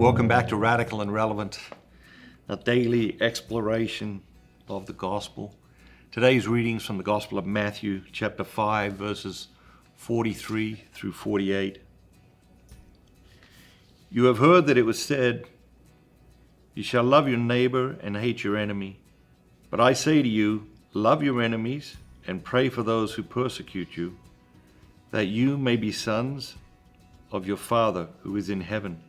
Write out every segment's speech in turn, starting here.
Welcome back to Radical and Relevant, a daily exploration of the gospel. Today's readings from the Gospel of Matthew, chapter 5, verses 43 through 48. You have heard that it was said, "You shall love your neighbor and hate your enemy." But I say to you, love your enemies and pray for those who persecute you, that you may be sons of your Father who is in heaven.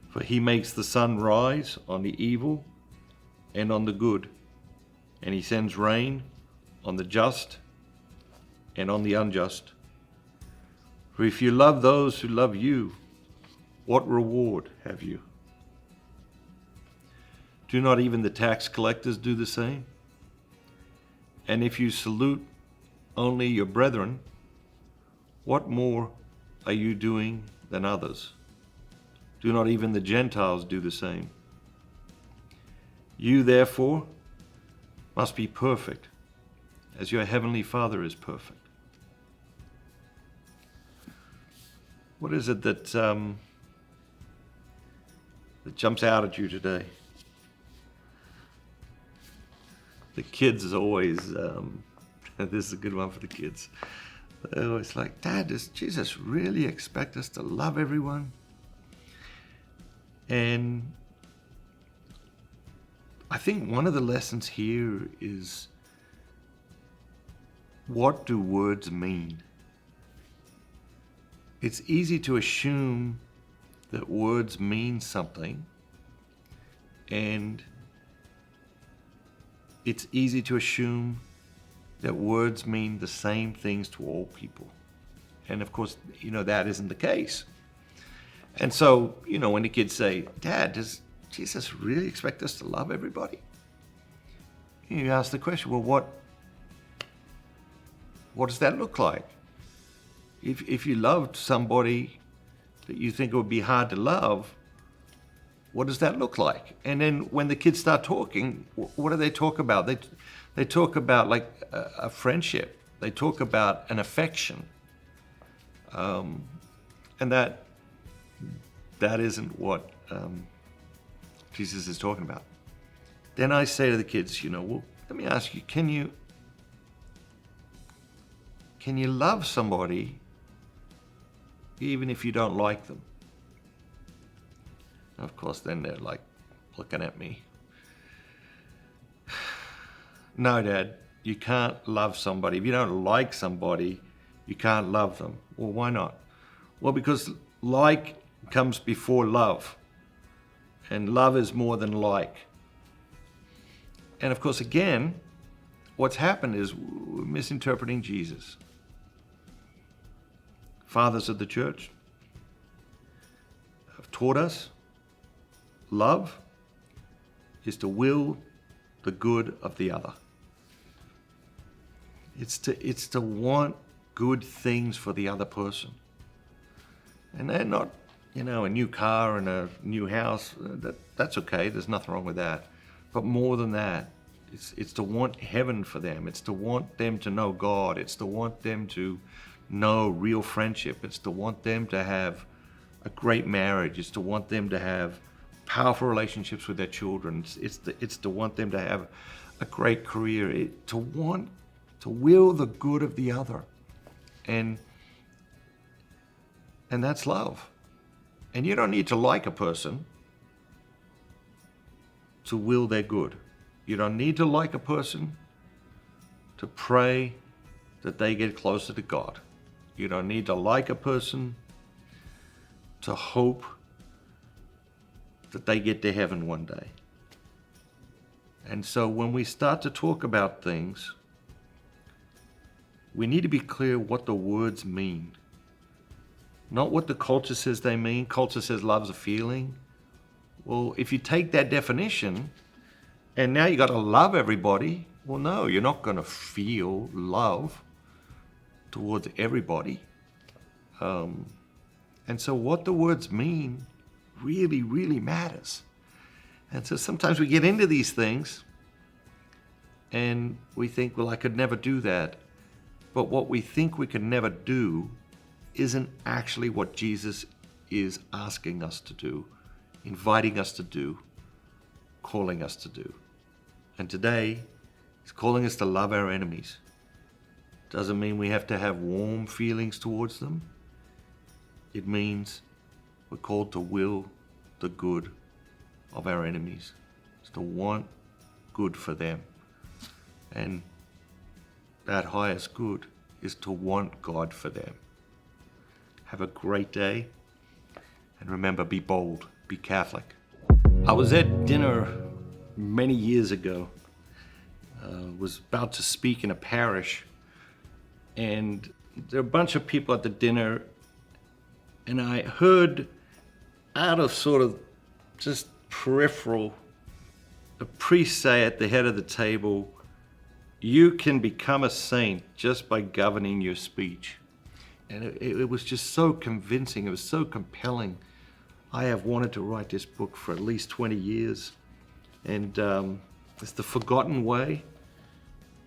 For he makes the sun rise on the evil and on the good, and he sends rain on the just and on the unjust. For if you love those who love you, what reward have you? Do not even the tax collectors do the same? And if you salute only your brethren, what more are you doing than others? Do not even the Gentiles do the same? You, therefore, must be perfect, as your heavenly Father is perfect. What is it that jumps out at you today? The kids is always, this is a good one for the kids. They're always like, "Dad, does Jesus really expect us to love everyone?" And I think one of the lessons here is, what do words mean? It's easy to assume that words mean something, and it's easy to assume that words mean the same things to all people. And of course, that isn't the case. And so, when the kids say, "Dad, does Jesus really expect us to love everybody?" You ask the question, well, what does that look like? If you loved somebody that you think it would be hard to love, what does that look like? And then when the kids start talking, what do they talk about? They talk about like a friendship. They talk about an affection. And that isn't what Jesus is talking about. Then I say to the kids, well, let me ask you, can you love somebody even if you don't like them? Of course, then they're like looking at me. No, Dad, you can't love somebody. If you don't like somebody, you can't love them. Well, why not? Well, because like comes before love, and love is more than like. And of course, again, what's happened is we're misinterpreting Jesus. Fathers of the church have taught us love is to will the good of the other. It's to want good things for the other person. And they're not, a new car and a new house. That's okay. There's nothing wrong with that. But more than that, it's to want heaven for them. It's to want them to know God. It's to want them to know real friendship. It's to want them to have a great marriage. It's to want them to have powerful relationships with their children. It's to want them to have a great career. To will the good of the other. And that's love. And you don't need to like a person to will their good. You don't need to like a person to pray that they get closer to God. You don't need to like a person to hope that they get to heaven one day. And so when we start to talk about things, we need to be clear what the words mean. Not what the culture says they mean. Culture says love's a feeling. Well, if you take that definition and now you got to love everybody, well, no, you're not going to feel love towards everybody. And so what the words mean really, really matters. And so sometimes we get into these things and we think, well, I could never do that. But what we think we could never do isn't actually what Jesus is asking us to do. inviting us to do, calling us to do. And today, He's calling us to love our enemies. Doesn't mean we have to have warm feelings towards them. It means we're called to will the good of our enemies. It's to want good for them. And that highest good is to want God for them. Have a great day. And remember, be bold, be Catholic. I was at dinner many years ago. Was about to speak in a parish, and there were a bunch of people at the dinner, and I heard out of sort of just peripheral, a priest say at the head of the table, "You can become a saint just by governing your speech." And it was just so convincing, it was so compelling. I have wanted to write this book for at least 20 years, and it's The Forgotten Way,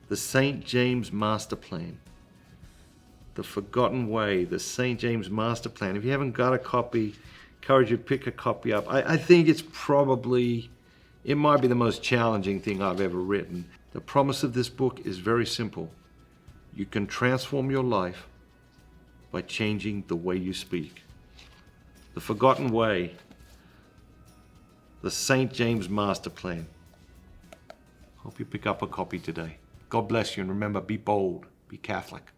the St. James Master Plan. The Forgotten Way, the St. James Master Plan. If you haven't got a copy, encourage you to pick a copy up. I think it might be the most challenging thing I've ever written. The promise of this book is very simple. You can transform your life by changing the way you speak. The Forgotten Way, the St. James Master Plan. Hope you pick up a copy today. God bless you, and remember, be bold, be Catholic.